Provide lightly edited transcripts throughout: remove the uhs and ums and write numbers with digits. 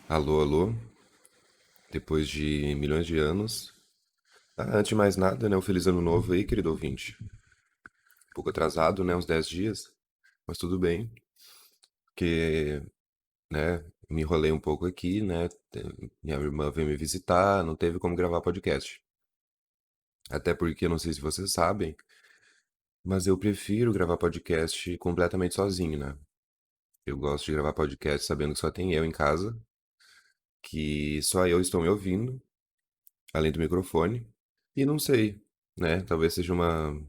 Alô, alô. Depois de milhões de anos. Antes de mais nada, né? Um feliz ano novo aí, querido ouvinte. Um pouco atrasado, né? Uns 10 dias. Mas tudo bem. Porque, né? Me enrolei um pouco aqui, né? Minha irmã veio me visitar, não teve como gravar podcast. Até porque, não sei se vocês sabem, mas eu prefiro gravar podcast completamente sozinho, né? Eu gosto de gravar podcast sabendo que só tem eu em casa, que só eu estou me ouvindo, além do microfone. E não sei, né? Talvez seja uma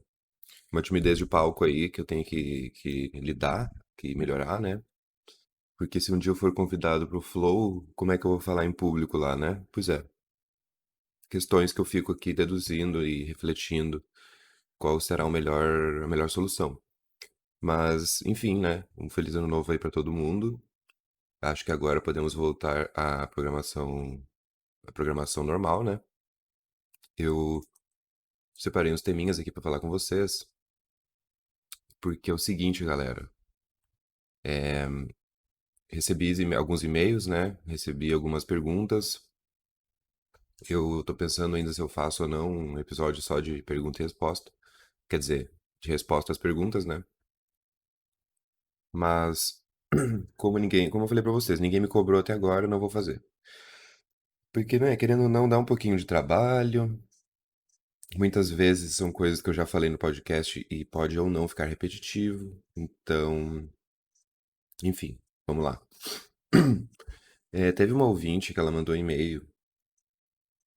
timidez de palco aí que eu tenho que lidar, que melhorar, né? Porque se um dia eu for convidado pro Flow, como é que eu vou falar em público lá, né? Pois é, questões que eu fico aqui deduzindo e refletindo qual será a melhor solução. Mas, enfim, né? Um feliz ano novo aí pra todo mundo. Acho que agora podemos voltar à programação normal, né? Eu separei uns teminhas aqui pra falar com vocês, porque é o seguinte, galera. Recebi alguns e-mails, né? Recebi algumas perguntas. Eu tô pensando ainda se eu faço ou não um episódio só de pergunta e resposta. Quer dizer, de resposta às perguntas, né? Mas, como eu falei pra vocês, ninguém me cobrou até agora, eu não vou fazer. Porque, né, querendo ou não, dá um pouquinho de trabalho. Muitas vezes são coisas que eu já falei no podcast e pode ou não ficar repetitivo. Então, enfim, vamos lá. Teve uma ouvinte que ela mandou um e-mail.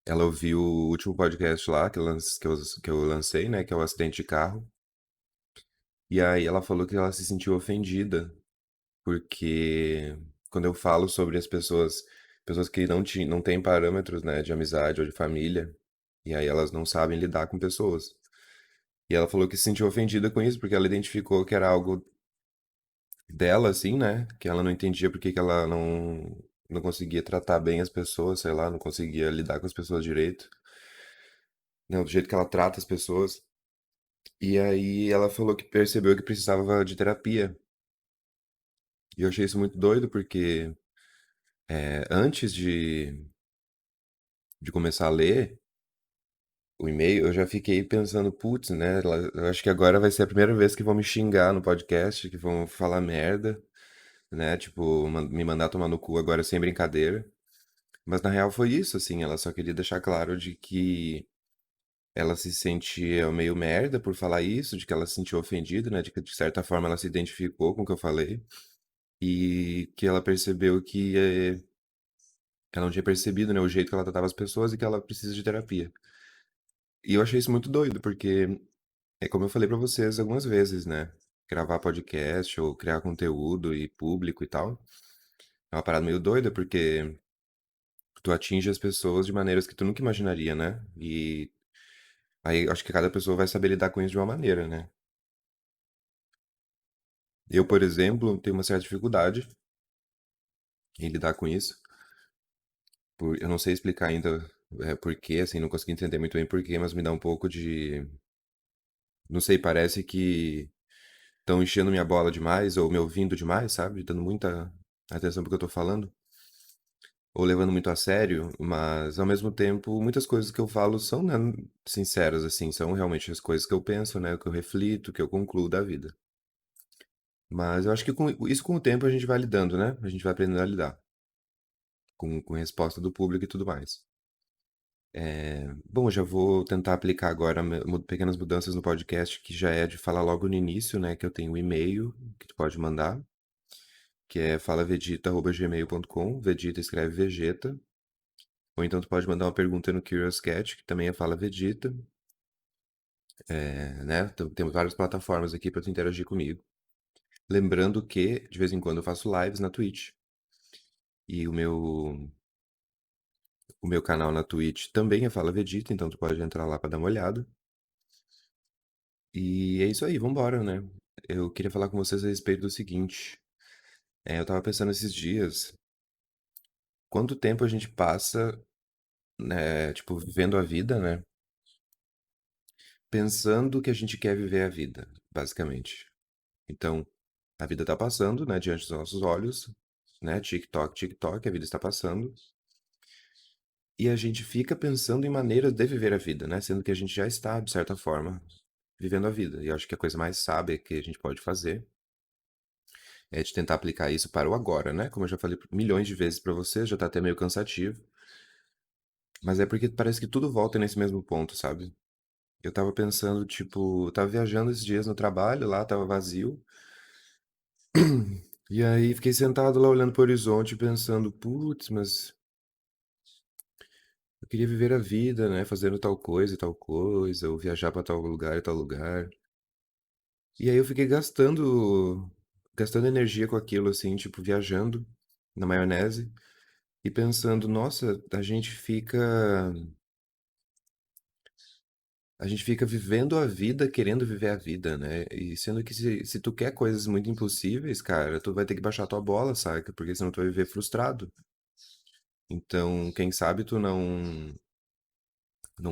Ela ouviu o último podcast lá que eu lancei, né? Que é o acidente de carro. E aí ela falou que ela se sentiu ofendida, porque quando eu falo sobre pessoas que não têm parâmetros, né, de amizade ou de família, e aí elas não sabem lidar com pessoas. E ela falou que se sentiu ofendida com isso, porque ela identificou que era algo dela, assim, né? Que ela não entendia porque que ela não conseguia tratar bem as pessoas, sei lá, não conseguia lidar com as pessoas direito, né, do jeito que ela trata as pessoas. E aí ela falou que percebeu que precisava de terapia. E eu achei isso muito doido, porque antes de começar a ler o e-mail, eu já fiquei pensando, putz, né? Eu acho que agora vai ser a primeira vez que vão me xingar no podcast, que vão falar merda, né? Tipo, me mandar tomar no cu agora sem brincadeira. Mas na real foi isso, assim, ela só queria deixar claro de que ela se sentia meio merda por falar isso, de que ela se sentiu ofendida, né? De que de certa forma ela se identificou com o que eu falei. E que ela percebeu que ela não tinha percebido, né, o jeito que ela tratava as pessoas e que ela precisa de terapia. E eu achei isso muito doido, porque é como eu falei pra vocês algumas vezes, né? Gravar podcast ou criar conteúdo e público e tal. É uma parada meio doida, porque tu atinge as pessoas de maneiras que tu nunca imaginaria, né? E aí acho que cada pessoa vai saber lidar com isso de uma maneira, né? Eu, por exemplo, tenho uma certa dificuldade em lidar com isso. Eu não sei explicar ainda por quê, assim, não consegui entender muito bem por quê, mas me dá um pouco de. Não sei, parece que estão enchendo minha bola demais ou me ouvindo demais, sabe? Dando muita atenção pro que eu tô falando. Ou levando muito a sério, mas ao mesmo tempo, muitas coisas que eu falo são, né, sinceras, assim, são realmente as coisas que eu penso, né, que eu reflito, que eu concluo da vida. Mas eu acho que com o tempo a gente vai lidando, né? A gente vai aprendendo a lidar com resposta do público e tudo mais. Bom, eu já vou tentar aplicar agora pequenas mudanças no podcast, que já é de falar logo no início, né? Que eu tenho um e-mail que tu pode mandar, que é falavegeta@gmail.com. Vegeta escreve Vegeta. Ou então tu pode mandar uma pergunta no Curious Cat, que também é Fala Vegeta. Né? Temos várias plataformas aqui para tu interagir comigo. Lembrando que, de vez em quando, eu faço lives na Twitch. E o meu canal na Twitch também é Fala Vegeta, então tu pode entrar lá para dar uma olhada. E é isso aí, vambora, né? Eu queria falar com vocês a respeito do seguinte. Eu tava pensando esses dias, quanto tempo a gente passa, né, tipo, vivendo a vida, né? Pensando que a gente quer viver a vida, basicamente. Então, a vida tá passando, né, diante dos nossos olhos, né? TikTok, TikTok, a vida está passando. E a gente fica pensando em maneiras de viver a vida, né? Sendo que a gente já está, de certa forma, vivendo a vida. E eu acho que a coisa mais sábia que a gente pode fazer é de tentar aplicar isso para o agora, né? Como eu já falei milhões de vezes para você, já tá até meio cansativo. Mas é porque parece que tudo volta nesse mesmo ponto, sabe? Eu tava pensando, tipo, eu tava viajando esses dias no trabalho, lá tava vazio. E aí fiquei sentado lá olhando pro horizonte, pensando, putz, mas eu queria viver a vida, né? Fazendo tal coisa e tal coisa, ou viajar pra tal lugar e tal lugar. E aí eu fiquei gastando energia com aquilo, assim, tipo, viajando na maionese e pensando, nossa, a gente fica vivendo a vida querendo viver a vida, né? E sendo que se tu quer coisas muito impossíveis, cara, tu vai ter que baixar tua bola, saca? Porque senão tu vai viver frustrado. Então, quem sabe tu não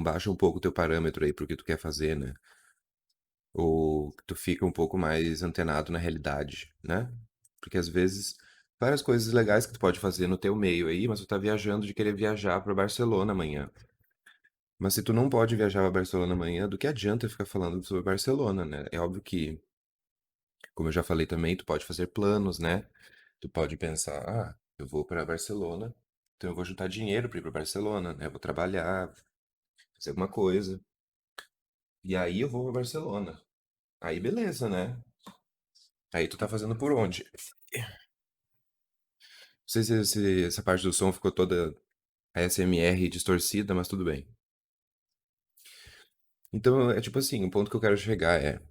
baixa um pouco o teu parâmetro aí pro que tu quer fazer, né? Ou tu fica um pouco mais antenado na realidade, né? Porque às vezes várias coisas legais que tu pode fazer no teu meio aí, mas tu tá viajando de querer viajar pra Barcelona amanhã. Mas se tu não pode viajar pra Barcelona amanhã, do que adianta ficar falando sobre Barcelona, né? É óbvio que, como eu já falei também, tu pode fazer planos, né? Tu pode pensar, eu vou pra Barcelona, então eu vou juntar dinheiro pra ir pra Barcelona, né? Eu vou trabalhar, fazer alguma coisa. E aí eu vou pra Barcelona. Aí beleza, né? Aí tu tá fazendo por onde? Não sei se essa parte do som ficou toda ASMR distorcida, mas tudo bem. Então, é tipo assim, o ponto que eu quero chegar é: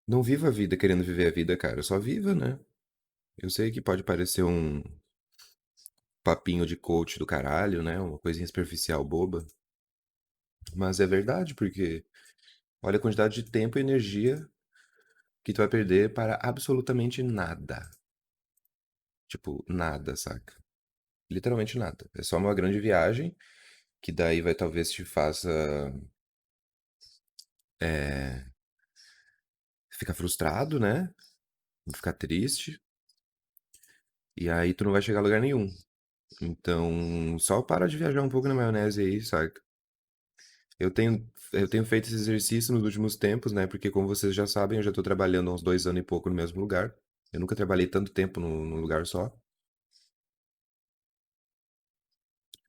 não viva a vida querendo viver a vida, cara. Só viva, né? Eu sei que pode parecer um papinho de coach do caralho, né? Uma coisinha superficial boba. Mas é verdade, porque olha a quantidade de tempo e energia que tu vai perder para absolutamente nada. Tipo, nada, saca? Literalmente nada. É só uma grande viagem, que daí vai talvez te faça é, ficar frustrado, né? Ficar triste. E aí tu não vai chegar a lugar nenhum. Então, só para de viajar um pouco na maionese aí, saca? Eu tenho feito esse exercício nos últimos tempos, né? Porque, como vocês já sabem, eu já tô trabalhando há uns 2 anos e pouco no mesmo lugar. Eu nunca trabalhei tanto tempo num lugar só.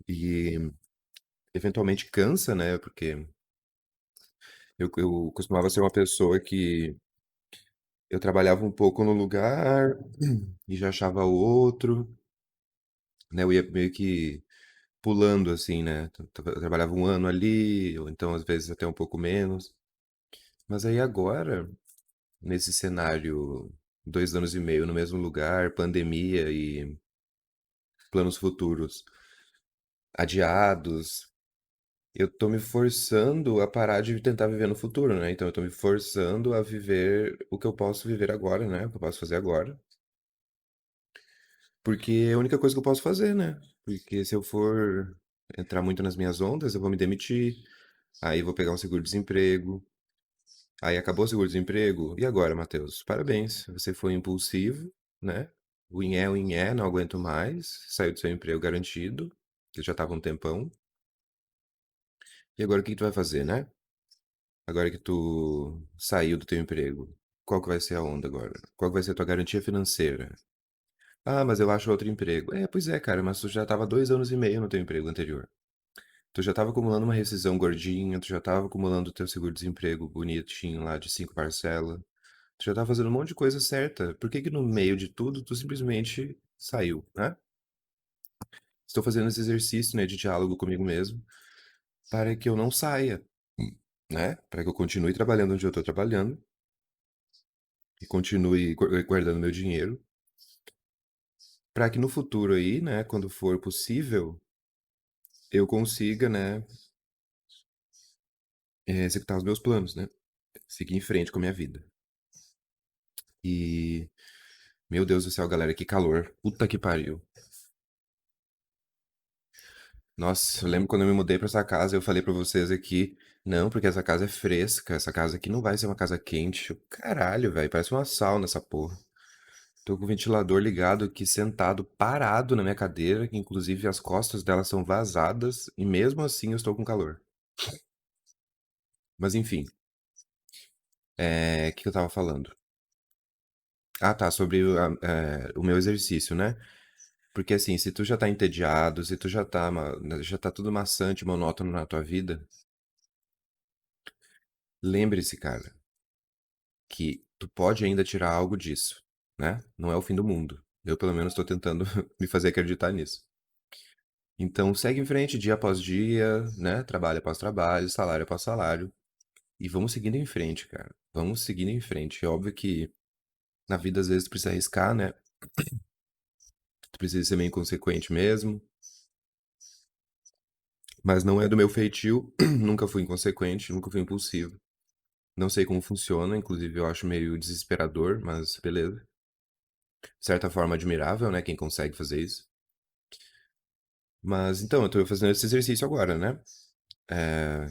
E, eventualmente, cansa, né? Porque eu costumava ser uma pessoa que eu trabalhava um pouco no lugar e já achava outro, né? Eu ia meio que pulando, assim, né? Eu trabalhava um ano ali, ou então, às vezes, até um pouco menos. Mas aí agora, nesse cenário, 2 anos e meio no mesmo lugar, pandemia e planos futuros adiados, eu tô me forçando a parar de tentar viver no futuro, né? Então eu tô me forçando a viver o que eu posso viver agora, né? O que eu posso fazer agora. Porque é a única coisa que eu posso fazer, né? Porque se eu for entrar muito nas minhas ondas, eu vou me demitir, aí vou pegar um seguro-desemprego, aí acabou o seguro-desemprego. E agora, Matheus? Parabéns, você foi impulsivo, né? O não aguento mais. Saiu do seu emprego garantido, que já tava um tempão. E agora o que que tu vai fazer, né? Agora que tu saiu do teu emprego, qual que vai ser a onda agora? Qual que vai ser a tua garantia financeira? Ah, mas eu acho outro emprego. É, pois é, cara, mas tu já tava 2 anos e meio no teu emprego anterior. Tu já tava acumulando uma rescisão gordinha, tu já tava acumulando o teu seguro-desemprego bonitinho lá de 5 parcelas. Tu já tá fazendo um monte de coisa certa. Por que que no meio de tudo tu simplesmente saiu, né? Estou fazendo esse exercício, né, de diálogo comigo mesmo para que eu não saia, né? Para que eu continue trabalhando onde eu tô trabalhando e continue guardando meu dinheiro, para que no futuro aí, né, quando for possível, eu consiga, né, executar os meus planos, né? Seguir em frente com a minha vida. E, meu Deus do céu, galera, que calor. Puta que pariu. Nossa, eu lembro quando eu me mudei pra essa casa, eu falei pra vocês aqui, não, porque essa casa é fresca, essa casa aqui não vai ser uma casa quente. Caralho, velho, parece uma sauna essa porra. Tô com o ventilador ligado aqui, sentado, parado na minha cadeira, que inclusive as costas dela são vazadas, e mesmo assim eu estou com calor. Mas enfim, o que eu tava falando? Ah, tá, sobre o meu exercício, né? Porque assim, se tu já tá entediado, se tu já tá tudo maçante, monótono na tua vida, lembre-se, cara, que tu pode ainda tirar algo disso, né? Não é o fim do mundo. Eu, pelo menos, tô tentando me fazer acreditar nisso. Então, segue em frente dia após dia, né? Trabalho após trabalho, salário após salário. E vamos seguindo em frente, cara. Vamos seguindo em frente. É óbvio que na vida, às vezes, tu precisa arriscar, né? Tu precisa ser meio inconsequente mesmo. Mas não é do meu feitio. Nunca fui inconsequente, nunca fui impulsivo. Não sei como funciona, inclusive eu acho meio desesperador, mas beleza. De certa forma, admirável, né? Quem consegue fazer isso. Mas então, eu tô fazendo esse exercício agora, né? É,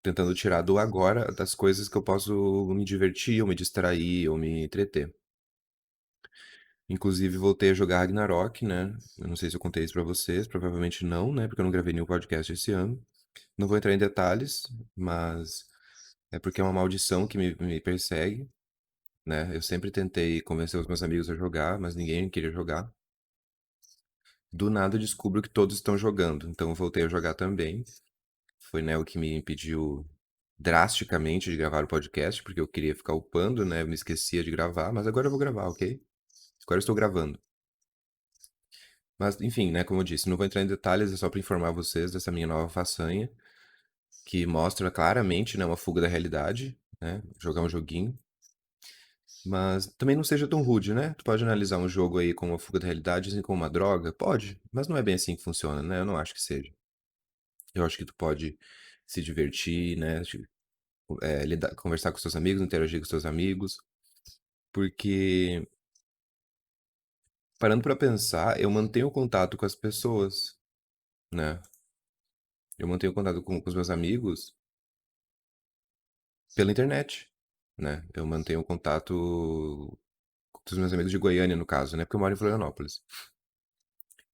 tentando tirar do agora das coisas que eu posso me divertir, ou me distrair, ou me entreter. Inclusive, voltei a jogar Ragnarok, né? Eu não sei se eu contei isso pra vocês, provavelmente não, né? Porque eu não gravei nenhum podcast esse ano. Não vou entrar em detalhes, mas é porque é uma maldição que me persegue, né? Eu sempre tentei convencer os meus amigos a jogar, mas ninguém queria jogar. Do nada eu descubro que todos estão jogando, então eu voltei a jogar também. Foi, né, o que me impediu drasticamente de gravar o podcast, porque eu queria ficar upando, né? Eu me esquecia de gravar, mas agora eu vou gravar, ok? Agora eu estou gravando. Mas, enfim, né, como eu disse, não vou entrar em detalhes, é só para informar vocês dessa minha nova façanha, que mostra claramente, né, uma fuga da realidade, né? Jogar um joguinho. Mas também não seja tão rude, né? Tu pode analisar um jogo aí como uma fuga da realidade, assim como uma droga? Pode, mas não é bem assim que funciona, né? Eu não acho que seja. Eu acho que tu pode se divertir, né? Conversar com seus amigos, interagir com seus amigos. Porque, parando pra pensar, eu mantenho contato com as pessoas, né? Eu mantenho contato com os meus amigos pela internet, né? Eu mantenho contato com os meus amigos de Goiânia, no caso, né? Porque eu moro em Florianópolis.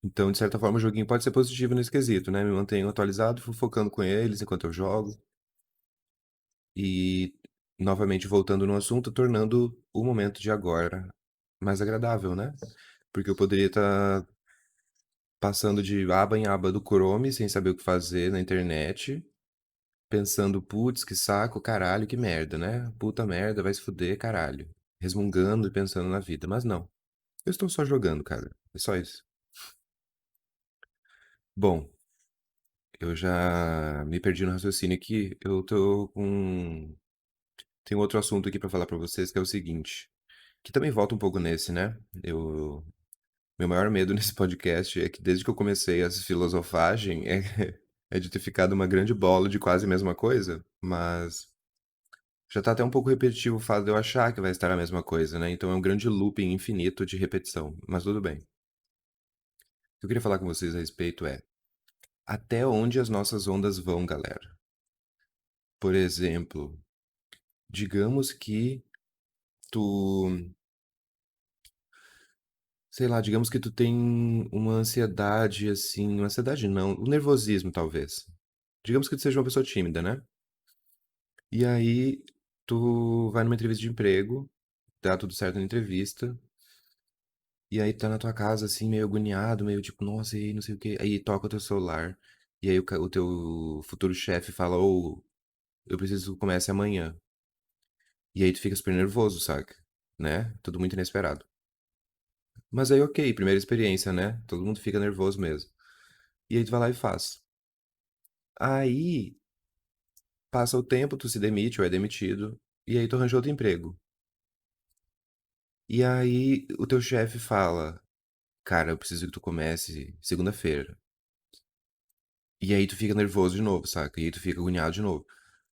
Então, de certa forma, o joguinho pode ser positivo nesse quesito, né? Me mantenho atualizado, focando com eles enquanto eu jogo. E, novamente, voltando no assunto, tornando o momento de agora mais agradável, né? Porque eu poderia estar passando de aba em aba do Chrome sem saber o que fazer na internet, pensando, putz, que saco, caralho, que merda, né? Puta merda, vai se fuder, caralho. Resmungando e pensando na vida. Mas não. Eu estou só jogando, cara. É só isso. Bom, eu já me perdi no raciocínio aqui. Eu tô com. Tem outro assunto aqui pra falar pra vocês que é o seguinte. Que também volta um pouco nesse, né? Meu maior medo nesse podcast é que desde que eu comecei essa filosofagem é de ter ficado uma grande bola de quase a mesma coisa, mas já tá até um pouco repetitivo o fato de eu achar que vai estar a mesma coisa, né? Então é um grande looping infinito de repetição, mas tudo bem. O que eu queria falar com vocês a respeito é até onde as nossas ondas vão, galera. Por exemplo, digamos que tu, sei lá, digamos que tu tem uma ansiedade assim, uma ansiedade não, um nervosismo talvez. Digamos que tu seja uma pessoa tímida, né? E aí tu vai numa entrevista de emprego, dá tudo certo na entrevista, e aí tá na tua casa assim, meio agoniado, meio tipo, nossa, e aí não sei o quê. Aí toca o teu celular, e aí o teu futuro chefe fala, ô, eu preciso que comece amanhã. E aí tu fica super nervoso, saca? Né? Tudo muito inesperado. Mas aí ok, primeira experiência, né? Todo mundo fica nervoso mesmo. E aí tu vai lá e faz. Aí passa o tempo, tu se demite ou é demitido, e aí tu arranja outro emprego. E aí o teu chefe fala, cara, eu preciso que tu comece segunda-feira. E aí tu fica nervoso de novo, saca? E aí tu fica agoniado de novo.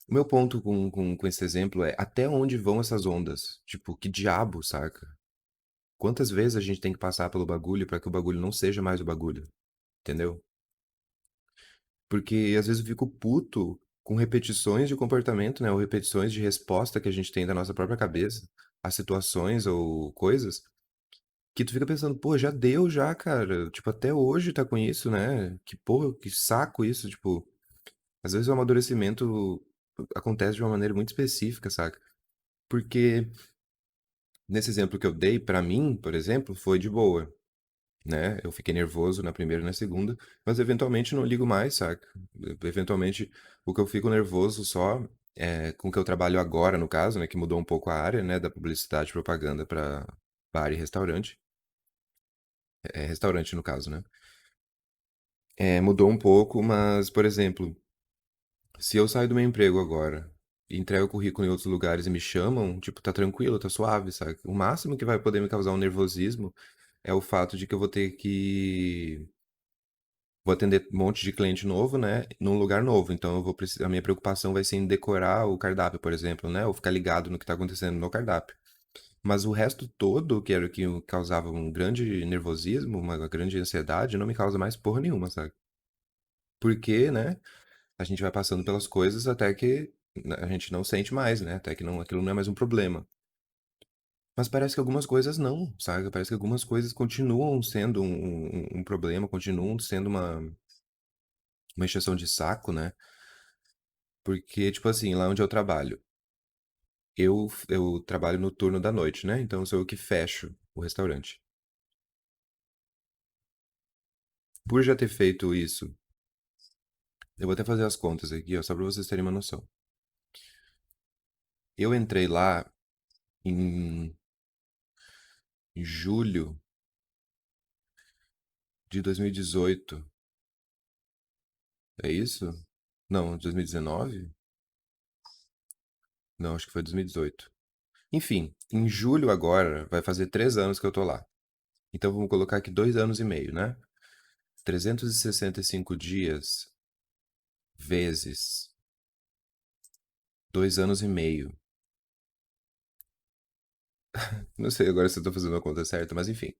O meu ponto com esse exemplo é até onde vão essas ondas? Tipo, que diabo, saca? Quantas vezes a gente tem que passar pelo bagulho pra que o bagulho não seja mais o bagulho? Entendeu? Porque às vezes eu fico puto com repetições de comportamento, né? Ou repetições de resposta que a gente tem da nossa própria cabeça a situações ou coisas que tu fica pensando, pô, já deu já, cara. Tipo, até hoje tá com isso, né? Que porra, que saco isso, tipo. Às vezes o amadurecimento acontece de uma maneira muito específica, saca? Porque nesse exemplo que eu dei, pra mim, por exemplo, foi de boa, né? Eu fiquei nervoso na primeira e na segunda, mas eventualmente não ligo mais, saca? Eventualmente o que eu fico nervoso só é com o que eu trabalho agora, no caso, né? Que mudou um pouco a área, né? Da publicidade e propaganda pra bar e restaurante. É restaurante no caso, né? É, mudou um pouco, mas, por exemplo, se eu saio do meu emprego agora e entrego o currículo em outros lugares e me chamam, tipo, tá tranquilo, tá suave, sabe? O máximo que vai poder me causar um nervosismo é o fato de que eu vou ter que. Vou atender um monte de cliente novo, né? Num lugar novo. Então eu vou precisar. A minha preocupação vai ser em decorar o cardápio, por exemplo, né? Ou ficar ligado no que tá acontecendo no cardápio. Mas o resto todo, que era o que causava um grande nervosismo, uma grande ansiedade, não me causa mais porra nenhuma, sabe? Porque, né? A gente vai passando pelas coisas até que a gente não sente mais, né? Até que não, aquilo não é mais um problema. Mas parece que algumas coisas não, sabe? Parece que algumas coisas continuam sendo um problema, continuam sendo uma encheção de saco, né? Porque, tipo assim, lá onde eu trabalho, eu trabalho no turno da noite, né? Então sou eu que fecho o restaurante. Por já ter feito isso, eu vou até fazer as contas aqui, ó, só pra vocês terem uma noção. Eu entrei lá em julho de 2018. É isso? Não, 2019? Não, acho que foi 2018. Enfim, em julho agora vai fazer 3 anos que eu tô lá. Então vamos colocar aqui 2 anos e meio, né? 365 dias vezes 2 anos e meio. Não sei agora se eu tô fazendo a conta certa, mas enfim.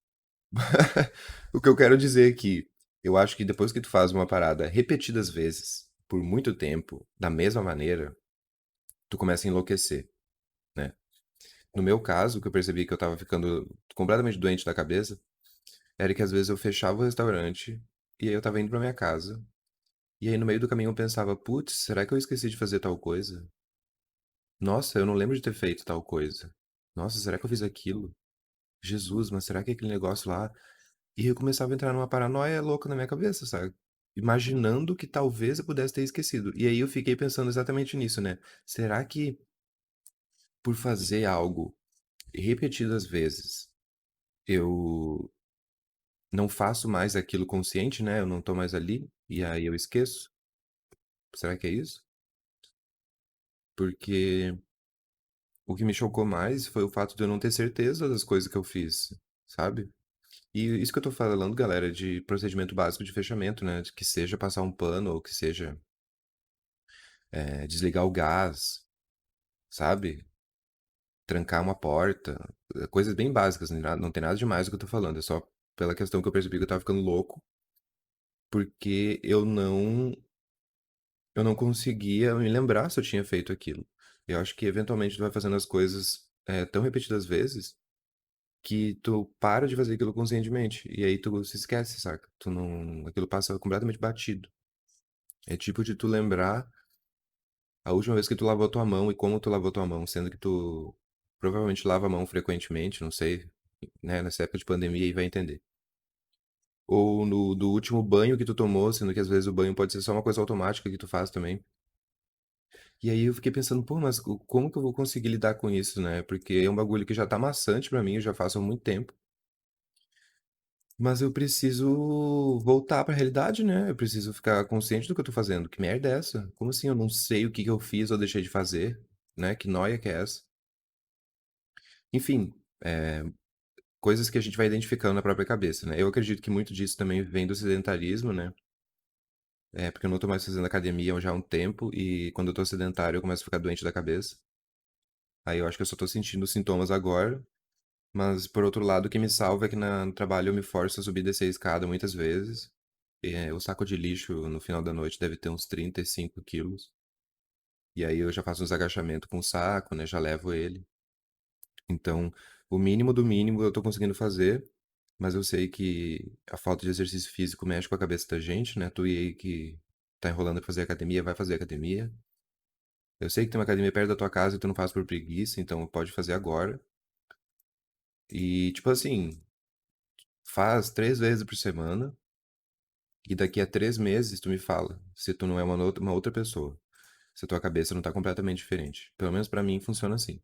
O que eu quero dizer é que eu acho que depois que tu faz uma parada repetidas vezes, por muito tempo, da mesma maneira, tu começa a enlouquecer, né? No meu caso, que eu percebi que eu tava ficando completamente doente da cabeça, era que às vezes eu fechava o restaurante e aí eu tava indo pra minha casa. E aí no meio do caminho eu pensava, putz, será que eu esqueci de fazer tal coisa? Nossa, eu não lembro de ter feito tal coisa. Nossa, será que eu fiz aquilo? Jesus, mas será que é aquele negócio lá? E eu começava a entrar numa paranoia louca na minha cabeça, sabe? Imaginando que talvez eu pudesse ter esquecido. E aí eu fiquei pensando exatamente nisso, né? Será que por fazer algo repetidas vezes eu não faço mais aquilo consciente, né? Eu não tô mais ali e aí eu esqueço? Será que é isso? Porque o que me chocou mais foi o fato de eu não ter certeza das coisas que eu fiz, sabe? E isso que eu tô falando, galera, de procedimento básico de fechamento, né? Que seja passar um pano ou que seja desligar o gás, sabe? Trancar uma porta, coisas bem básicas, não tem nada demais do que eu tô falando, é só pela questão que eu percebi que eu tava ficando louco, porque eu não conseguia me lembrar se eu tinha feito aquilo. Eu acho que eventualmente tu vai fazendo as coisas tão repetidas vezes que tu para de fazer aquilo conscientemente e aí tu se esquece, saca? Tu não, aquilo passa completamente batido. É tipo de tu lembrar a última vez que tu lavou tua mão e como tu lavou tua mão, sendo que tu provavelmente lava a mão frequentemente, não sei, né, nessa época de pandemia aí vai entender. Ou no do último banho que tu tomou, sendo que às vezes o banho pode ser só uma coisa automática que tu faz também. E aí eu fiquei pensando, pô, mas como que eu vou conseguir lidar com isso, né? Porque é um bagulho que já tá maçante pra mim, eu já faço há muito tempo. Mas eu preciso voltar pra realidade, né? Eu preciso ficar consciente do que eu tô fazendo. Que merda é essa? Como assim eu não sei o que que eu fiz ou deixei de fazer, né? Que noia que é essa? Enfim, coisas que a gente vai identificando na própria cabeça, né? Eu acredito que muito disso também vem do sedentarismo, né? É, porque eu não tô mais fazendo academia já há um tempo e quando eu tô sedentário eu começo a ficar doente da cabeça. Aí eu acho que eu só tô sentindo os sintomas agora. Mas por outro lado, o que me salva é que no trabalho eu me forço a subir e descer a escada muitas vezes. O saco de lixo no final da noite deve ter uns 35 quilos. E aí eu já faço uns agachamentos com o saco, né? Já levo ele. Então, o mínimo do mínimo eu tô conseguindo fazer. Mas eu sei que a falta de exercício físico mexe com a cabeça da gente, né? Tu e aí que tá enrolando pra fazer academia, vai fazer academia. Eu sei que tem uma academia perto da tua casa e tu não faz por preguiça, então pode fazer agora. E, tipo assim, faz 3 vezes por semana e daqui a 3 meses tu me fala se tu não é uma outra pessoa. Se a tua cabeça não tá completamente diferente. Pelo menos pra mim funciona assim.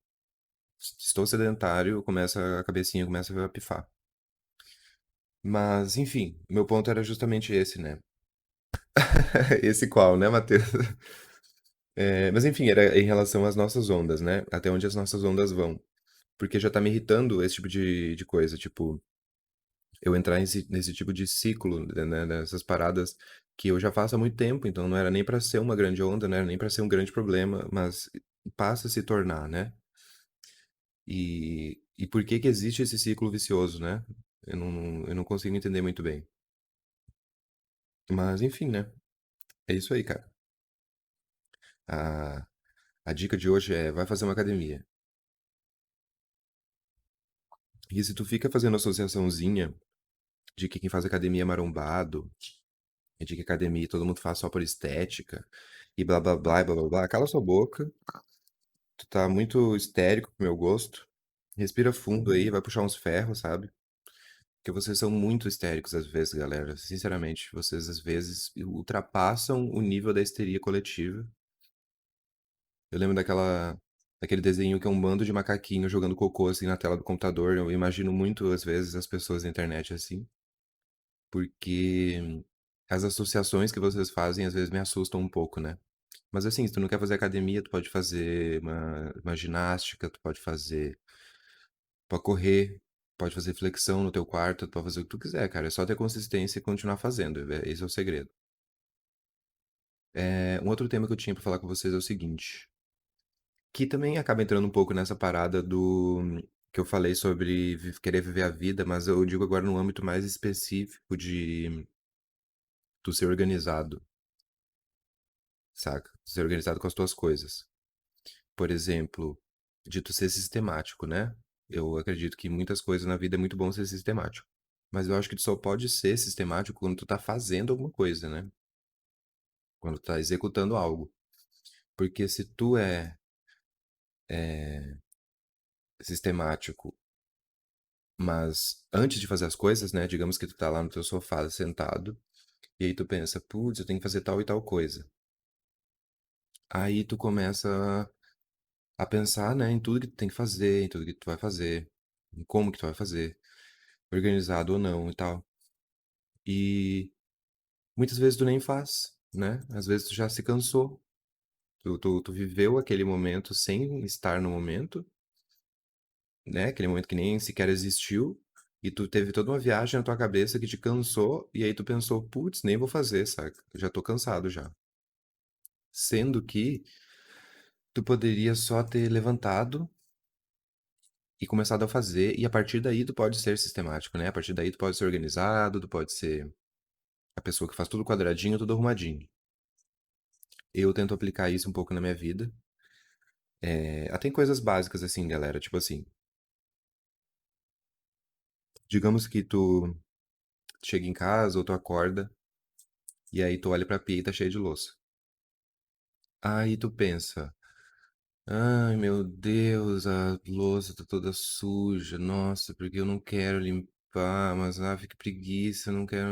Estou sedentário, começa a cabecinha começa a pifar. Mas, enfim, meu ponto era justamente esse, né? Esse qual, né, Matheus? É, mas enfim, era em relação às nossas ondas, né? Até onde as nossas ondas vão. Porque já tá me irritando esse tipo de coisa. Tipo, eu entrar nesse tipo de ciclo, né? Nessas paradas que eu já faço há muito tempo. Então não era nem pra ser uma grande onda, não era nem pra ser um grande problema. Mas passa a se tornar, né? E por que que existe esse ciclo vicioso, né? Eu não consigo entender muito bem. Mas enfim, né? É isso aí, cara. A, a dica de hoje é: vai fazer uma academia. E se tu fica fazendo associaçãozinha de que quem faz academia é marombado, e de que academia todo mundo faz só por estética, e blá blá blá e blá blá blá, cala sua boca. Tu tá muito histérico pro meu gosto. Respira fundo aí, vai puxar uns ferros, sabe? Porque vocês são muito histéricos às vezes, galera. Sinceramente, vocês às vezes ultrapassam o nível da histeria coletiva. Eu lembro daquele desenho que é um bando de macaquinhos jogando cocô assim na tela do computador. Eu imagino muito às vezes as pessoas na internet assim, porque as associações que vocês fazem às vezes me assustam um pouco, né? Mas assim, se tu não quer fazer academia, tu pode fazer uma ginástica, tu pode fazer, pode correr, pode fazer flexão no teu quarto, tu pode fazer o que tu quiser, cara. É só ter consistência e continuar fazendo. Esse é o segredo. Um outro tema que eu tinha pra falar com vocês é o seguinte, que também acaba entrando um pouco nessa parada do que eu falei sobre querer viver a vida, mas eu digo agora num âmbito mais específico de tu ser organizado, saca? Ser organizado com as tuas coisas. Por exemplo, de tu ser sistemático, né? Eu acredito que muitas coisas na vida é muito bom ser sistemático. Mas eu acho que tu só pode ser sistemático quando tu tá fazendo alguma coisa, né? Quando tu tá executando algo. Porque se tu é sistemático, mas antes de fazer as coisas, né? Digamos que tu tá lá no teu sofá sentado, e aí tu pensa, putz, eu tenho que fazer tal e tal coisa. Aí tu começa a pensar, né, em tudo que tu tem que fazer, em tudo que tu vai fazer, em como que tu vai fazer, organizado ou não e tal. E muitas vezes tu nem faz, né? Às vezes tu já se cansou. Tu viveu aquele momento sem estar no momento, né? Aquele momento que nem sequer existiu. E tu teve toda uma viagem na tua cabeça que te cansou. E aí tu pensou, putz, nem vou fazer, saca? Já tô cansado já. Sendo que tu poderia só ter levantado e começado a fazer. E a partir daí tu pode ser sistemático, né? A partir daí tu pode ser organizado, tu pode ser a pessoa que faz tudo quadradinho, tudo arrumadinho. Eu tento aplicar isso um pouco na minha vida. Até em coisas básicas, assim, galera. Tipo assim, digamos que tu chega em casa ou tu acorda e aí tu olha pra pia e tá cheio de louça. Aí tu pensa, ai meu Deus, a louça tá toda suja. Nossa, porque eu não quero limpar, mas que preguiça, eu não quero.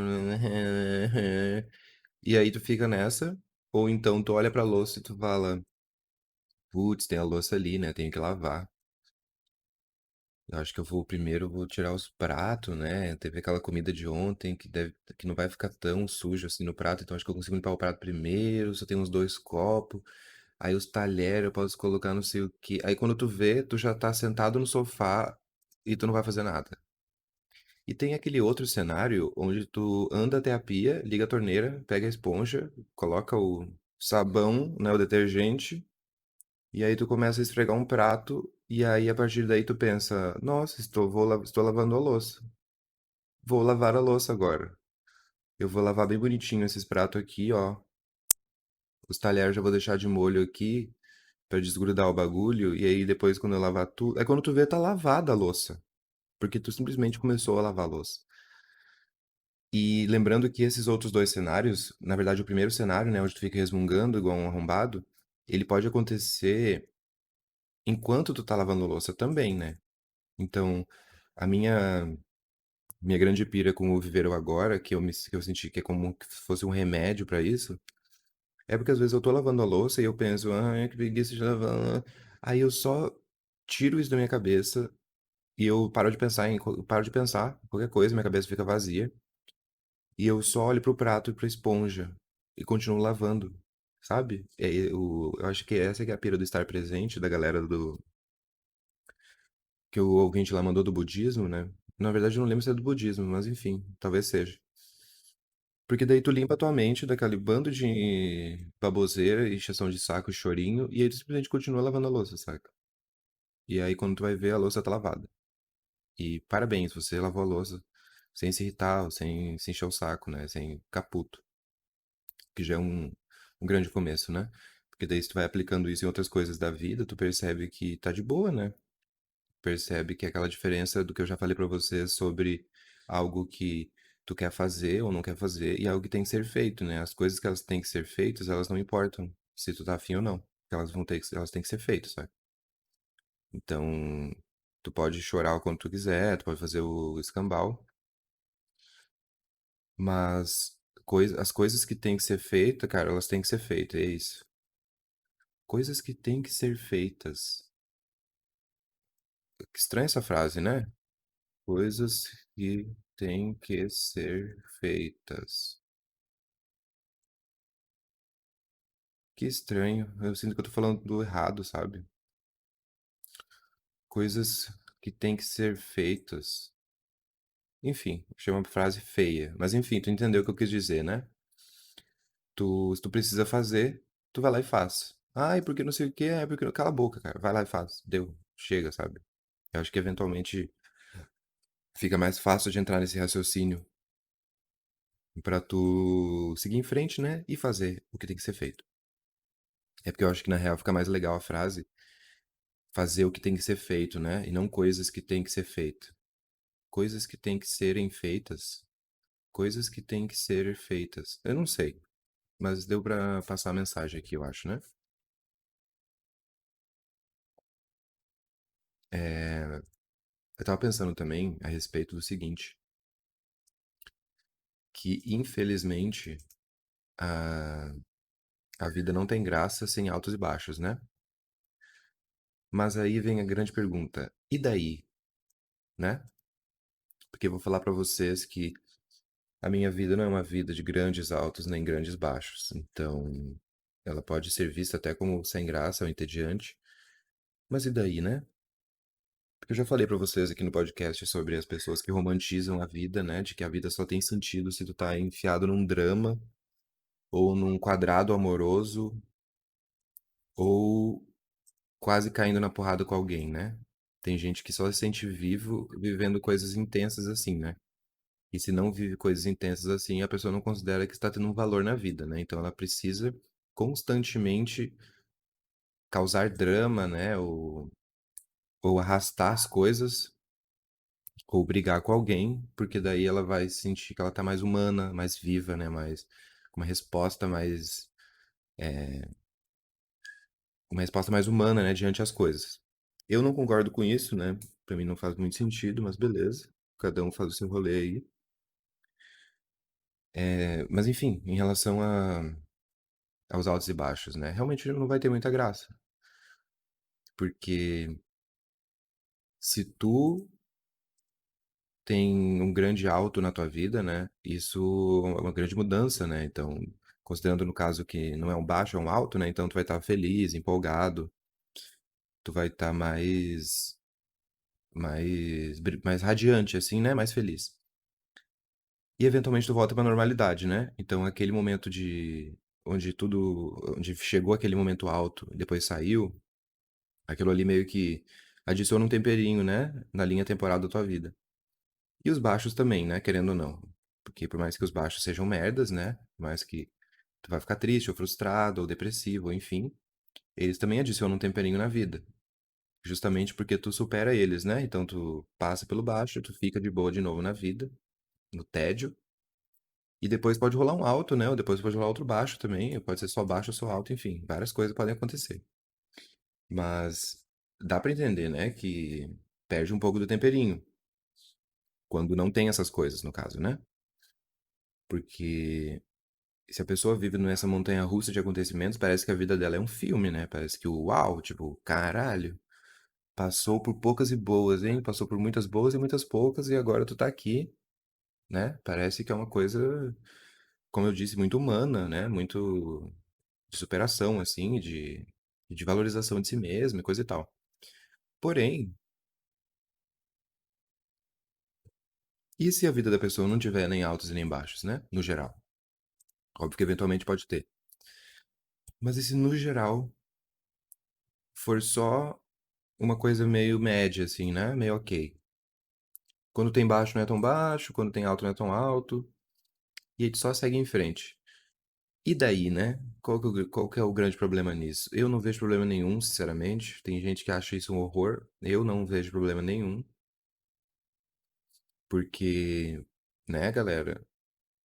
E aí tu fica nessa, ou então tu olha pra louça e tu fala, putz, tem a louça ali, né? Tenho que lavar. Eu acho que vou tirar os pratos, né? Teve aquela comida de ontem que não vai ficar tão sujo assim no prato, então acho que eu consigo limpar o prato primeiro, só tem uns dois copos. Aí os talheres eu posso colocar não sei o quê. Aí quando tu vê, tu já tá sentado no sofá e tu não vai fazer nada. E tem aquele outro cenário onde tu anda até a pia, liga a torneira, pega a esponja, coloca o sabão, né, o detergente, e aí tu começa a esfregar um prato, e aí a partir daí tu pensa, nossa, estou lavando a louça. Vou lavar a louça agora. Eu vou lavar bem bonitinho esses pratos aqui, ó. Os talheres já vou deixar de molho aqui pra desgrudar o bagulho, e aí depois quando eu lavar tudo, é quando tu vê tá lavada a louça, porque tu simplesmente começou a lavar a louça. E lembrando que esses outros dois cenários, na verdade, o primeiro cenário, né, onde tu fica resmungando igual um arrombado, ele pode acontecer enquanto tu tá lavando louça também, né? Então, a minha grande pira com o Viver o Agora, que eu senti que é como se fosse um remédio pra isso, é porque às vezes eu tô lavando a louça e eu penso, ai, que preguiça de lavar. Aí eu só tiro isso da minha cabeça e eu paro de pensar em qualquer coisa, minha cabeça fica vazia. E eu só olho pro prato e pra esponja e continuo lavando, sabe? Eu acho que essa que é a pira do estar presente da galera do que o ouvinte lá mandou do budismo, né? Na verdade, eu não lembro se é do budismo, mas enfim, talvez seja. Porque daí tu limpa a tua mente daquele bando de baboseira, encheção de saco, chorinho, e aí tu simplesmente continua lavando a louça, saca? E aí quando tu vai ver, a louça tá lavada. E parabéns, você lavou a louça sem se irritar, sem se encher o saco, né? Sem ficar puto. Que já é um grande começo, né? Porque daí se tu vai aplicando isso em outras coisas da vida, tu percebe que tá de boa, né? Percebe que é aquela diferença do que eu já falei pra você sobre algo que tu quer fazer ou não quer fazer e algo que tem que ser feito, né? As coisas que elas têm que ser feitas, elas não importam se tu tá afim ou não. Elas têm que ser feitas, sabe? Então, tu pode chorar o quanto tu quiser, tu pode fazer o escambau, mas as coisas que têm que ser feitas, cara, elas têm que ser feitas, é isso. Coisas que têm que ser feitas. Que estranha essa frase, né? Coisas que têm que ser feitas. Que estranho. Eu sinto que eu tô falando do errado, sabe? Coisas que têm que ser feitas. Enfim, achei uma frase feia. Mas enfim, tu entendeu o que eu quis dizer, né? Se tu precisa fazer, tu vai lá e faz. Ai, porque não sei o que, é porque. Cala a boca, cara. Vai lá e faz. Deu. Chega, sabe? Eu acho que eventualmente fica mais fácil de entrar nesse raciocínio pra tu seguir em frente, né? E fazer o que tem que ser feito. É porque eu acho que na real fica mais legal a frase fazer o que tem que ser feito, né? E não coisas que tem que ser feito. Coisas que têm que serem feitas. Coisas que têm que ser feitas. Eu não sei, mas deu pra passar a mensagem aqui, eu acho, né? É, eu tava pensando também a respeito do seguinte, que infelizmente a, a vida não tem graça sem altos e baixos, né? Mas aí vem a grande pergunta, e daí, né? Porque eu vou falar pra vocês que a minha vida não é uma vida de grandes altos nem grandes baixos. Então, ela pode ser vista até como sem graça ou entediante. Mas e daí, né? Porque eu já falei pra vocês aqui no podcast sobre as pessoas que romantizam a vida, né? De que a vida só tem sentido se tu tá enfiado num drama ou num quadrado amoroso ou quase caindo na porrada com alguém, né? Tem gente que só se sente vivo vivendo coisas intensas assim, né? E se não vive coisas intensas assim, a pessoa não considera que está tendo um valor na vida, né? Então ela precisa constantemente causar drama, né? Ou arrastar as coisas, ou brigar com alguém, porque daí ela vai sentir que ela tá mais humana, mais viva, né? Mais, com uma resposta mais humana, né? Diante das coisas. Eu não concordo com isso, né? Pra mim não faz muito sentido, mas beleza. Cada um faz o seu rolê aí. Mas enfim, em relação aos altos e baixos, né? Realmente não vai ter muita graça. Porque se tu tem um grande alto na tua vida, né? Isso é uma grande mudança, né? Então, considerando no caso que não é um baixo, é um alto, né? Então tu vai estar feliz, empolgado, tu vai estar mais radiante assim, né? Mais feliz. E eventualmente tu volta pra normalidade, né? Então aquele momento de onde chegou aquele momento alto e depois saiu, aquilo ali meio que adiciona um temperinho, né? Na linha temporal da tua vida. E os baixos também, né? Querendo ou não. Porque por mais que os baixos sejam merdas, né? Por mais que tu vai ficar triste, ou frustrado, ou depressivo, ou enfim, eles também adicionam um temperinho na vida. Justamente porque tu supera eles, né? Então tu passa pelo baixo, tu fica de boa de novo na vida, no tédio, E depois pode rolar um alto, né? Ou depois pode rolar outro baixo também. Pode ser só baixo ou só alto, enfim. Várias coisas podem acontecer. Mas dá pra entender, né? Que perde um pouco do temperinho. Quando não tem essas coisas, no caso, né? Porque se a pessoa vive nessa montanha russa de acontecimentos, parece que a vida dela é um filme, né? Parece que, uau, tipo, caralho. Passou por poucas e boas, hein? Passou por muitas boas e muitas poucas, e agora tu tá aqui, né? Parece que é uma coisa, como eu disse, muito humana, né? Muito de superação, assim, de valorização de si mesmo e coisa e tal. Porém, e se a vida da pessoa não tiver nem altos e nem baixos, né? No geral. Óbvio que eventualmente pode ter. Mas e se no geral for só uma coisa meio média, assim, né? Meio ok. Quando tem baixo não é tão baixo, quando tem alto não é tão alto, e a gente só segue em frente. E daí, né? Qual que é o grande problema nisso? Eu não vejo problema nenhum, sinceramente. Tem gente que acha isso um horror. Eu não vejo problema nenhum, porque, né, galera?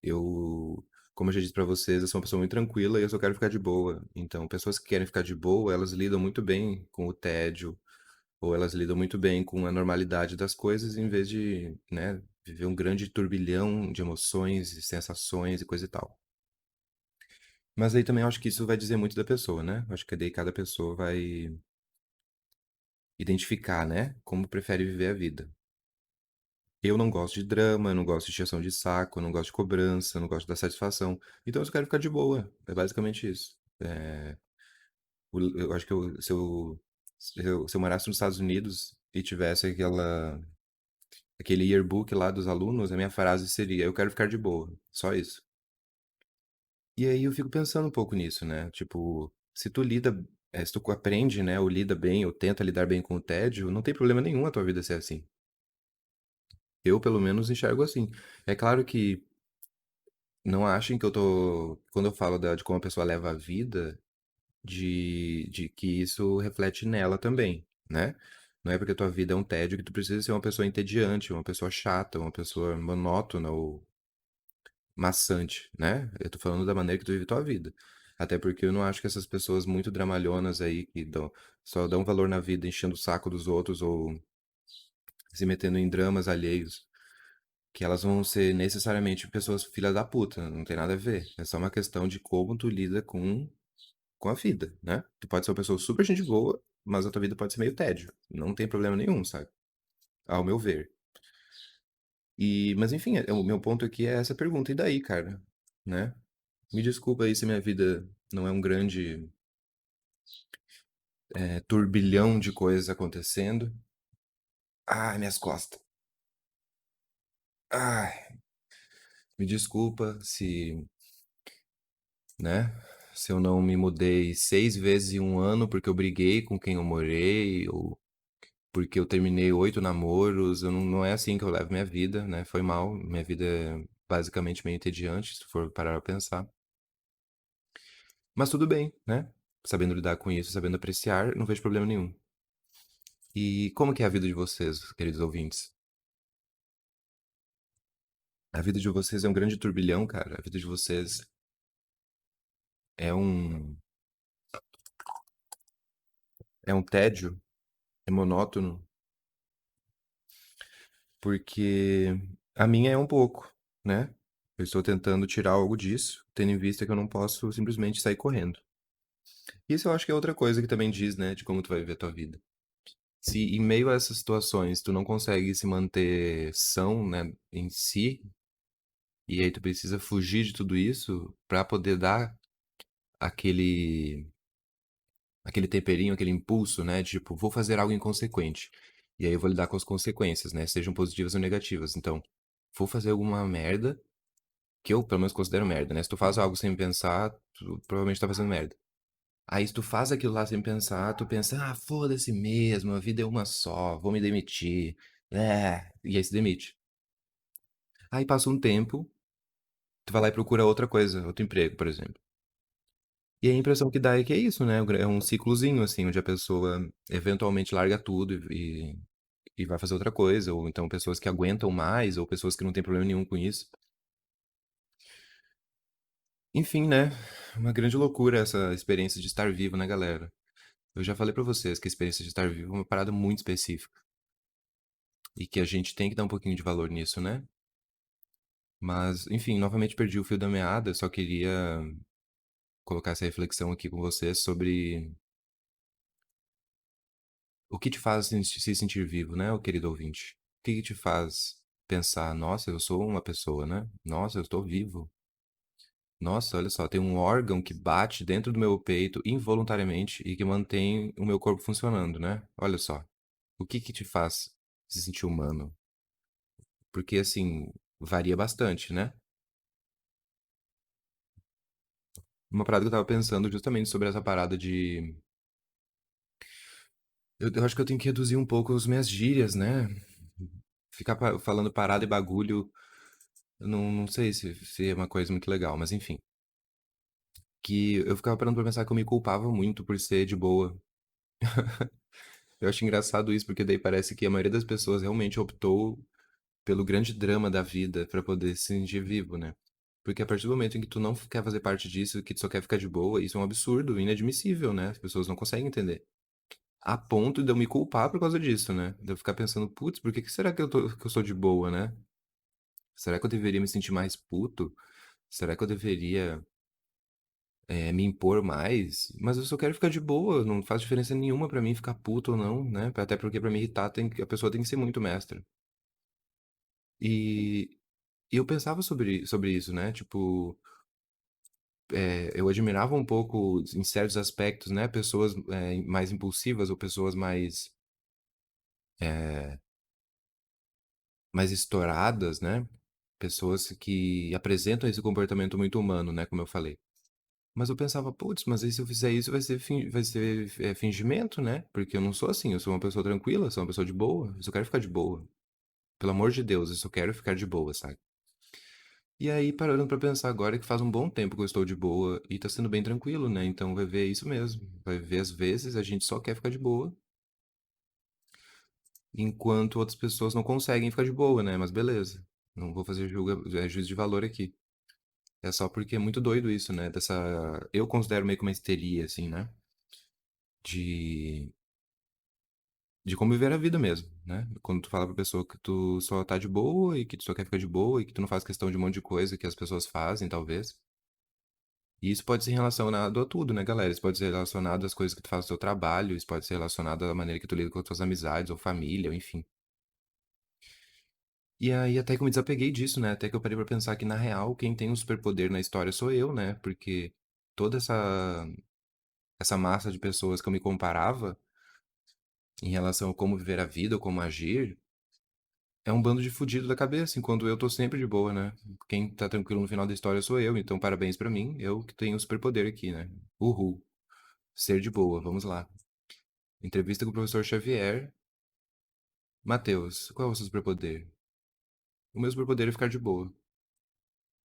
Eu, como eu já disse pra vocês, eu sou uma pessoa muito tranquila e eu só quero ficar de boa. Então, pessoas que querem ficar de boa, elas lidam muito bem com o tédio, ou elas lidam muito bem com a normalidade das coisas, em vez de, né, viver um grande turbilhão de emoções e sensações e coisa e tal. Mas aí também eu acho que isso vai dizer muito da pessoa, né? Eu acho que daí cada pessoa vai identificar, né? Como prefere viver a vida. Eu não gosto de drama, eu não gosto de encheção de saco, eu não gosto de cobrança, eu não gosto da satisfação. Então eu só quero ficar de boa. É basicamente isso. Eu acho que se eu morasse nos Estados Unidos e tivesse aquele yearbook lá dos alunos, a minha frase seria: eu quero ficar de boa. Só isso. E aí eu fico pensando um pouco nisso, né? Tipo, se tu aprende, né, ou lida bem, ou tenta lidar bem com o tédio, não tem problema nenhum a tua vida ser assim. Eu, pelo menos, enxergo assim. É claro que não achem que eu tô, quando eu falo de como a pessoa leva a vida, de que isso reflete nela também, né? Não é porque a tua vida é um tédio que tu precisa ser uma pessoa entediante, uma pessoa chata, uma pessoa monótona ou maçante, né? Eu tô falando da maneira que tu vive tua vida. Até porque eu não acho que essas pessoas muito dramalhonas aí, só dão valor na vida enchendo o saco dos outros ou se metendo em dramas alheios, que elas vão ser necessariamente pessoas filha da puta, não tem nada a ver. É só uma questão de como tu lida com a vida, né? Tu pode ser uma pessoa super gente boa, mas a tua vida pode ser meio tédio. Não tem problema nenhum, sabe? Ao meu ver. Mas enfim, o meu ponto aqui é essa pergunta. E daí, cara? Né? Me desculpa aí se minha vida não é um grande turbilhão de coisas acontecendo. Ai, minhas costas. Ai, me desculpa né? Se eu não me mudei 6 vezes em um ano porque eu briguei com quem eu morei, ou porque eu terminei 8 namoros. Não é assim que eu levo minha vida, né? Foi mal. Minha vida é basicamente meio entediante, se for parar a pensar. Mas tudo bem, né? Sabendo lidar com isso, sabendo apreciar, não vejo problema nenhum. E como que é a vida de vocês, queridos ouvintes? A vida de vocês é um grande turbilhão, cara. A vida de vocês é é um tédio, é monótono, porque a minha é um pouco, né? Eu estou tentando tirar algo disso, tendo em vista que eu não posso simplesmente sair correndo. Isso eu acho que é outra coisa que também diz, né, de como tu vai viver a tua vida. Se em meio a essas situações tu não consegue se manter são, né, em si, e aí tu precisa fugir de tudo isso pra poder dar aquele aquele temperinho, aquele impulso, né? De, tipo, vou fazer algo inconsequente. E aí eu vou lidar com as consequências, né? Sejam positivas ou negativas. Então, vou fazer alguma merda, que eu pelo menos considero merda, né? Se tu faz algo sem pensar, tu provavelmente tá fazendo merda. Aí se tu faz aquilo lá sem pensar, tu pensa, ah, foda-se mesmo, a vida é uma só, vou me demitir. E aí se demite. Aí passa um tempo, tu vai lá e procura outra coisa, outro emprego, por exemplo. E a impressão que dá é que é isso, né? É um ciclozinho, assim, onde a pessoa eventualmente larga tudo e vai fazer outra coisa. Ou então pessoas que aguentam mais, ou pessoas que não têm problema nenhum com isso. Enfim, né? Uma grande loucura essa experiência de estar vivo, né, galera? Eu já falei pra vocês que a experiência de estar vivo é uma parada muito específica e que a gente tem que dar um pouquinho de valor nisso, né? Mas, enfim, novamente perdi o fio da meada, só queria colocar essa reflexão aqui com vocês sobre o que te faz se sentir vivo, né, ô querido ouvinte? O que que te faz pensar, nossa, eu sou uma pessoa, né? Nossa, eu estou vivo. Nossa, olha só, tem um órgão que bate dentro do meu peito involuntariamente e que mantém o meu corpo funcionando, né? Olha só. O que que te faz se sentir humano? Porque, assim, varia bastante, né? Uma parada que eu tava pensando justamente sobre essa parada de. Eu acho que eu tenho que reduzir um pouco as minhas gírias, né? Ficar falando parada e bagulho, eu não sei se é uma coisa muito legal, mas enfim. Que eu ficava parando pra pensar que eu me culpava muito por ser de boa. Eu acho engraçado isso, porque daí parece que a maioria das pessoas realmente optou pelo grande drama da vida pra poder se sentir vivo, né? Porque a partir do momento em que tu não quer fazer parte disso, que tu só quer ficar de boa, isso é um absurdo, inadmissível, né? As pessoas não conseguem entender. A ponto de eu me culpar por causa disso, né? De eu ficar pensando, putz, por que que será que eu sou de boa, né? Será que eu deveria me sentir mais puto? Será que eu deveria me impor mais? Mas eu só quero ficar de boa, não faz diferença nenhuma pra mim ficar puto ou não, né? Até porque pra me irritar a pessoa tem que ser muito mestra. E, e eu pensava sobre isso, né? Tipo, eu admirava um pouco, em certos aspectos, né? Pessoas mais impulsivas ou pessoas mais estouradas, né? Pessoas que apresentam esse comportamento muito humano, né? Como eu falei. Mas eu pensava, putz, mas aí se eu fizer isso vai ser fingimento, né? Porque eu não sou assim, eu sou uma pessoa tranquila, eu sou uma pessoa de boa, eu só quero ficar de boa. Pelo amor de Deus, eu só quero ficar de boa, sabe? E aí, parando pra pensar agora que faz um bom tempo que eu estou de boa e tá sendo bem tranquilo, né? Então vai ver isso mesmo. Vai ver às vezes a gente só quer ficar de boa, enquanto outras pessoas não conseguem ficar de boa, né? Mas beleza. Não vou fazer juízo de valor aqui. É só porque é muito doido isso, né? Eu considero meio que uma histeria, assim, né? De de como viver a vida mesmo, né? Quando tu fala pra pessoa que tu só tá de boa e que tu só quer ficar de boa e que tu não faz questão de um monte de coisa que as pessoas fazem, talvez. E isso pode ser relacionado a tudo, né, galera? Isso pode ser relacionado às coisas que tu faz no teu trabalho, isso pode ser relacionado à maneira que tu lida com as tuas amizades ou família, ou enfim. E aí até que eu me desapeguei disso, né? Até que eu parei pra pensar que, na real, quem tem um superpoder na história sou eu, né? Porque toda essa massa de pessoas que eu me comparava em relação a como viver a vida ou como agir, é um bando de fudido da cabeça, enquanto eu tô sempre de boa, né? Quem tá tranquilo no final da história sou eu, então parabéns pra mim, eu que tenho o superpoder aqui, né? Uhul. Ser de boa, vamos lá. Entrevista com o professor Xavier. Matheus, qual é o seu superpoder? O meu superpoder é ficar de boa.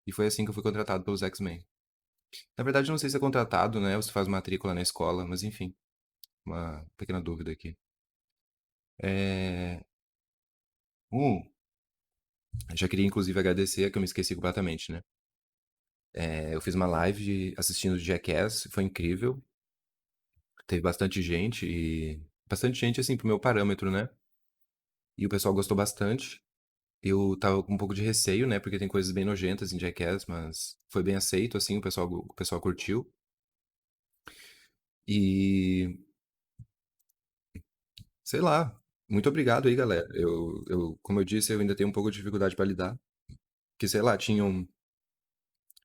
E foi assim que eu fui contratado pelos X-Men. Na verdade, eu não sei se é contratado, né? Ou se faz matrícula na escola, mas enfim, uma pequena dúvida aqui. É... Já queria inclusive agradecer, que eu me esqueci completamente, né? Eu fiz uma live assistindo Jackass, foi incrível. Teve bastante gente e. Bastante gente, assim, pro meu parâmetro, né? E o pessoal gostou bastante. Eu tava com um pouco de receio, né? Porque tem coisas bem nojentas em Jackass, mas foi bem aceito, assim, o pessoal curtiu. E. Sei lá. Muito obrigado aí, galera. Como eu disse, eu ainda tenho um pouco de dificuldade pra lidar. Que, sei lá, tinham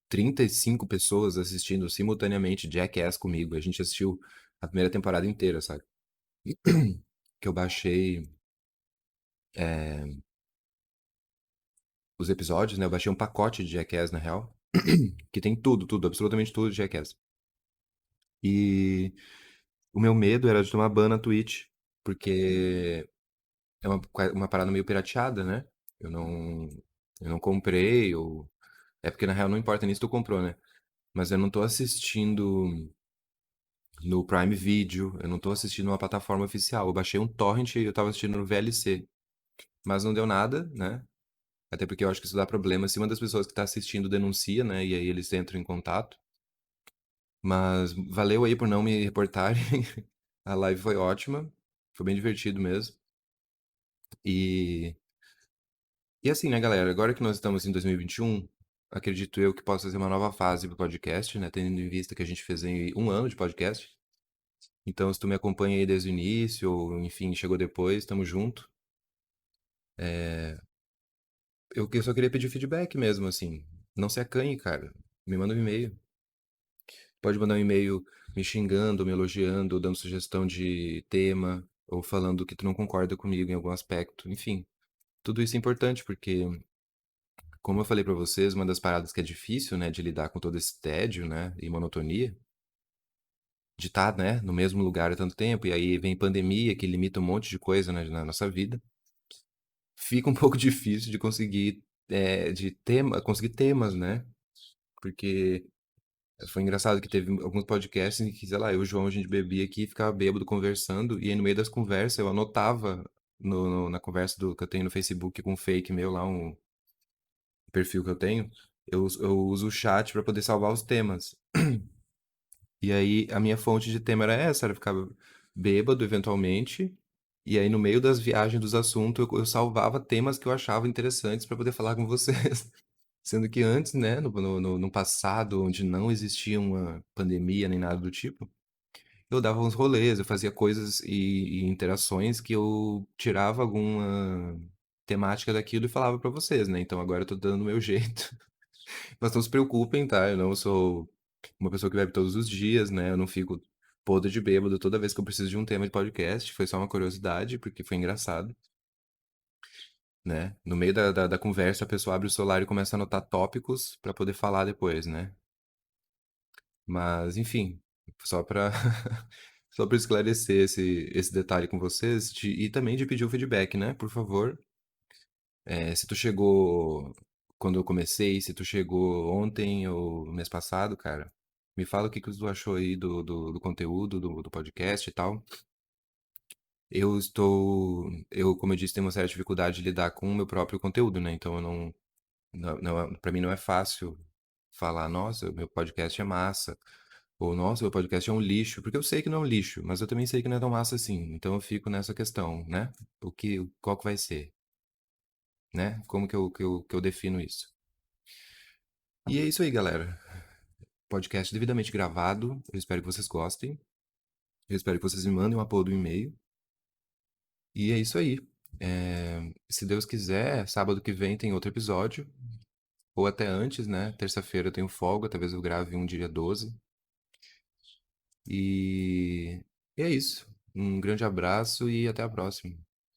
35 pessoas assistindo simultaneamente Jackass comigo. A gente assistiu a primeira temporada inteira, sabe? Que eu baixei os episódios, né? Eu baixei um pacote de Jackass, na real, que tem tudo, tudo, absolutamente tudo de Jackass. E o meu medo era de tomar ban na Twitch, porque é uma parada meio pirateada, né? Eu não, eu não comprei, ou... É porque, na real, não importa nem se tu comprou, né? Mas eu não tô assistindo no Prime Video, eu não tô assistindo uma plataforma oficial. Eu baixei um torrent e eu tava assistindo no VLC. Mas não deu nada, né? Até porque eu acho que isso dá problema se uma das pessoas que tá assistindo denuncia, né? E aí eles entram em contato. Mas valeu aí por não me reportarem. A live foi ótima. Foi bem divertido mesmo. E, e assim, né, galera? Agora que nós estamos em 2021, acredito eu que possa ser uma nova fase do podcast, né? Tendo em vista que a gente fez em um ano de podcast. Então, se tu me acompanha aí desde o início, ou enfim, chegou depois, tamo junto. Eu só queria pedir feedback mesmo, assim. Não se acanhe, cara. Me manda um e-mail. Pode mandar um e-mail me xingando, me elogiando, dando sugestão de tema, ou falando que tu não concorda comigo em algum aspecto. Enfim, tudo isso é importante porque, como eu falei pra vocês, uma das paradas que é difícil, né, de lidar com todo esse tédio, né, e monotonia, de estar, né, no mesmo lugar há tanto tempo, e aí vem pandemia que limita um monte de coisa, né, na nossa vida, fica um pouco difícil de conseguir, conseguir temas, né, porque foi engraçado que teve alguns podcasts em que, sei lá, eu e o João, a gente bebia aqui e ficava bêbado conversando, e aí no meio das conversas eu anotava na conversa que eu tenho no Facebook com um fake meu lá, um perfil que eu tenho, eu uso o chat pra poder salvar os temas. E aí a minha fonte de tema era essa, era ficar bêbado eventualmente, e aí no meio das viagens dos assuntos eu salvava temas que eu achava interessantes pra poder falar com vocês. Sendo que antes, né, no passado, onde não existia uma pandemia nem nada do tipo, eu dava uns rolês, eu fazia coisas e interações que eu tirava alguma temática daquilo e falava pra vocês, né? Então agora eu tô dando o meu jeito. Mas não se preocupem, tá? Eu não sou uma pessoa que bebe todos os dias, né? Eu não fico podre de bêbado toda vez que eu preciso de um tema de podcast. Foi só uma curiosidade, porque foi engraçado, né? No meio da conversa, a pessoa abre o celular e começa a anotar tópicos pra poder falar depois, né? Mas, enfim, só pra só para esclarecer esse detalhe com vocês e também de pedir o feedback, né? Por favor, se tu chegou quando eu comecei, se tu chegou ontem ou mês passado, cara, me fala o que que tu achou aí do conteúdo, do podcast e tal. Como eu disse, tenho uma certa dificuldade de lidar com o meu próprio conteúdo, né? Então eu para mim não é fácil falar, nossa, meu podcast é massa. Ou, nossa, meu podcast é um lixo. Porque eu sei que não é um lixo, mas eu também sei que não é tão massa assim. Então eu fico nessa questão, né? Qual que vai ser, né? Como que eu defino isso? E é isso aí, galera. Podcast devidamente gravado. Eu espero que vocês gostem. Eu espero que vocês me mandem uma porra do e-mail. E é isso aí. Se Deus quiser, sábado que vem tem outro episódio. Ou até antes, né? Terça-feira eu tenho folga, talvez eu grave um dia 12. E é isso. Um grande abraço e até a próxima.